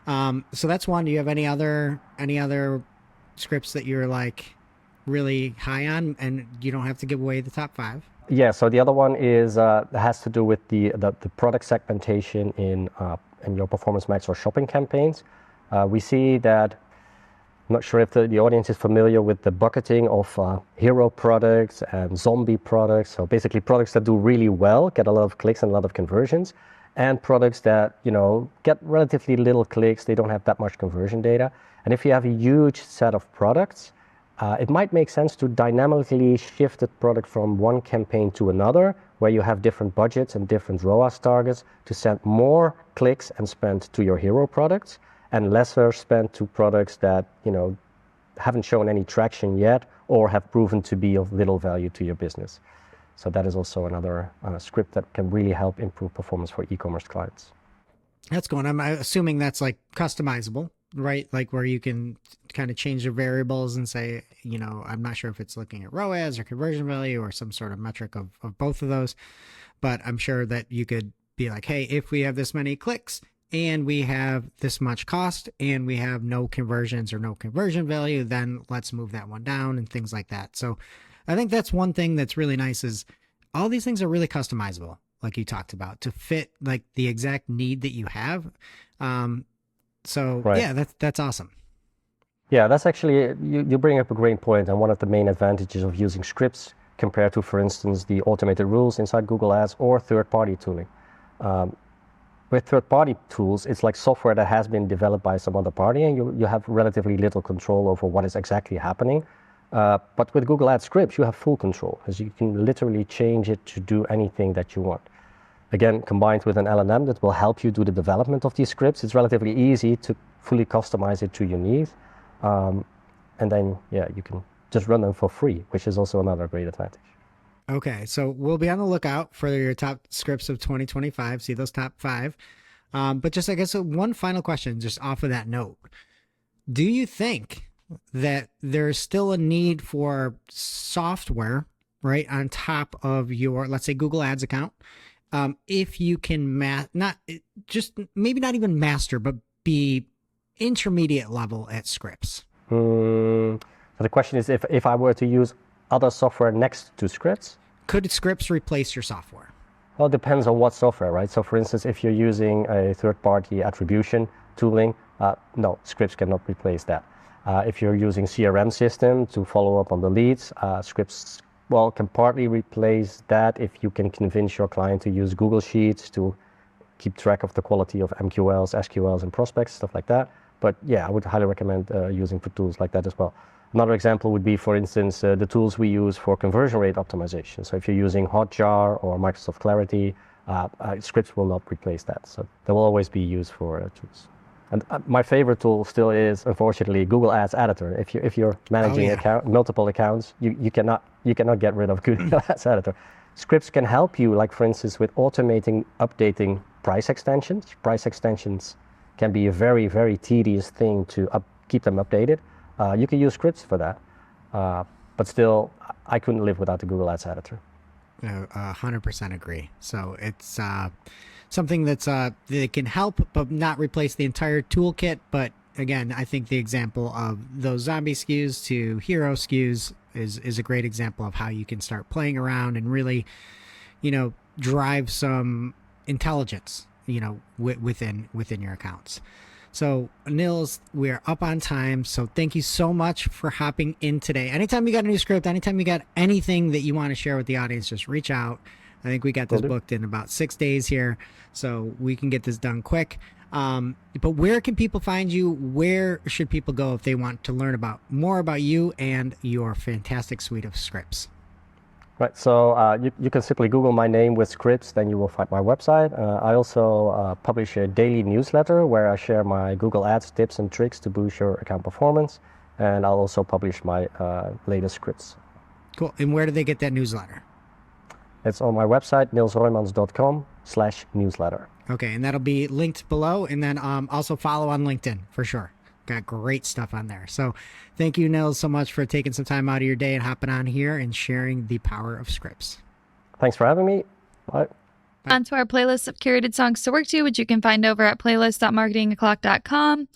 So that's one. Do you have any other scripts that you're like really high on, and you don't have to give away the top 5? Yeah. So the other one is has to do with the product segmentation in your Performance Max or shopping campaigns. We see that. I'm not sure if the audience is familiar with the bucketing of hero products and zombie products. So basically products that do really well, get a lot of clicks and a lot of conversions, and products that, get relatively little clicks, they don't have that much conversion data. And if you have a huge set of products, it might make sense to dynamically shift the product from one campaign to another, where you have different budgets and different ROAS targets to send more clicks and spend to your hero products, and lesser spent to products that haven't shown any traction yet or have proven to be of little value to your business. So that is also another script that can really help improve performance for e-commerce clients. That's going. I'm assuming that's like customizable, right? Like where you can kind of change the variables and say, I'm not sure if it's looking at ROAS or conversion value or some sort of metric of both of those, but I'm sure that you could be like, hey, if we have this many clicks and we have this much cost and we have no conversions or no conversion value, then let's move that one down and things like that. So I think that's one thing that's really nice is all these things are really customizable, like you talked about, to fit like the exact need that you have. So right. Yeah, that's awesome. Yeah, that's actually, you bring up a great point, and one of the main advantages of using scripts compared to, for instance, the automated rules inside Google Ads or third-party tooling. With third-party tools, it's like software that has been developed by some other party, and you have relatively little control over what is exactly happening. But with Google Ads scripts, you have full control, because you can literally change it to do anything that you want. Again, combined with an LLM that will help you do the development of these scripts, it's relatively easy to fully customize it to your needs. And then, you can just run them for free, which is also another great advantage. Okay, so we'll be on the lookout for your top scripts of 2025, see those top 5. But just, I guess, one final question, just off of that note. Do you think that there's still a need for software, right, on top of your, let's say, Google Ads account, if you can, maybe not even master, but be intermediate level at scripts? So the question is, if I were to use other software next to scripts? Could scripts replace your software? Well, it depends on what software, right? So for instance, if you're using a third-party attribution tooling, no, scripts cannot replace that. If you're using CRM system to follow up on the leads, scripts, can partly replace that if you can convince your client to use Google Sheets to keep track of the quality of MQLs, SQLs, and prospects, stuff like that. But yeah, I would highly recommend using tools like that as well. Another example would be, for instance, the tools we use for conversion rate optimization. So if you're using Hotjar or Microsoft Clarity, scripts will not replace that. So they will always be used for tools. And my favorite tool still is, unfortunately, Google Ads Editor. If you're managing multiple accounts, you cannot get rid of Google Ads Editor. Scripts can help you, like for instance, with automating, updating price extensions. Price extensions can be a very, very tedious thing to keep them updated. You can use scripts for that, but still, I couldn't live without the Google Ads Editor. 100% agree. So it's something that can help, but not replace the entire toolkit. But again, I think the example of those zombie SKUs to hero SKUs is a great example of how you can start playing around and really, drive some intelligence, within your accounts. So, Nils, we're up on time. So thank you so much for hopping in today. Anytime you got a new script, anytime you got anything that you want to share with the audience, just reach out. I think we got this booked in about 6 days here, so we can get this done quick. But where can people find you? Where should people go if they want to learn more about you and your fantastic suite of scripts? Right, so you can simply Google my name with scripts, then you will find my website. I also publish a daily newsletter where I share my Google Ads tips and tricks to boost your account performance. And I'll also publish my latest scripts. Cool. And where do they get that newsletter? It's on my website, nilsrooijmans.com/newsletter. Okay, and that'll be linked below. And then also follow on LinkedIn for sure. Got great stuff on there. So thank you, Nils, so much for taking some time out of your day and hopping on here and sharing the power of scripts. Thanks for having me. Bye. Onto our playlist of curated songs to work to, which you can find over at playlist.marketingoclock.com.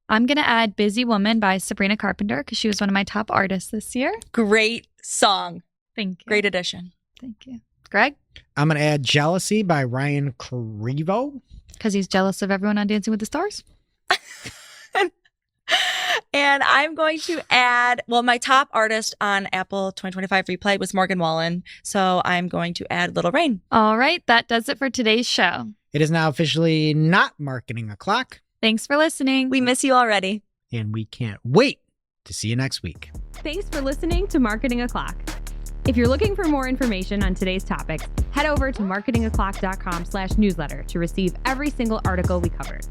I'm going to add Busy Woman by Sabrina Carpenter because she was one of my top artists this year. Great song. Thank you. Great addition. Thank you. Greg? I'm going to add Jealousy by Ryan Crivo. Because he's jealous of everyone on Dancing with the Stars. And I'm going to add, my top artist on Apple 2025 Replay was Morgan Wallen. So I'm going to add Little Rain. All right. That does it for today's show. It is now officially not Marketing O'Clock. Thanks for listening. We miss you already. And we can't wait to see you next week. Thanks for listening to Marketing O'Clock. If you're looking for more information on today's topics, head over to marketingoclock.com/newsletter to receive every single article we covered.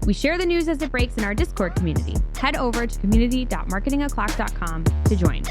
We share the news as it breaks in our Discord community. Head over to community.marketingoclock.com to join.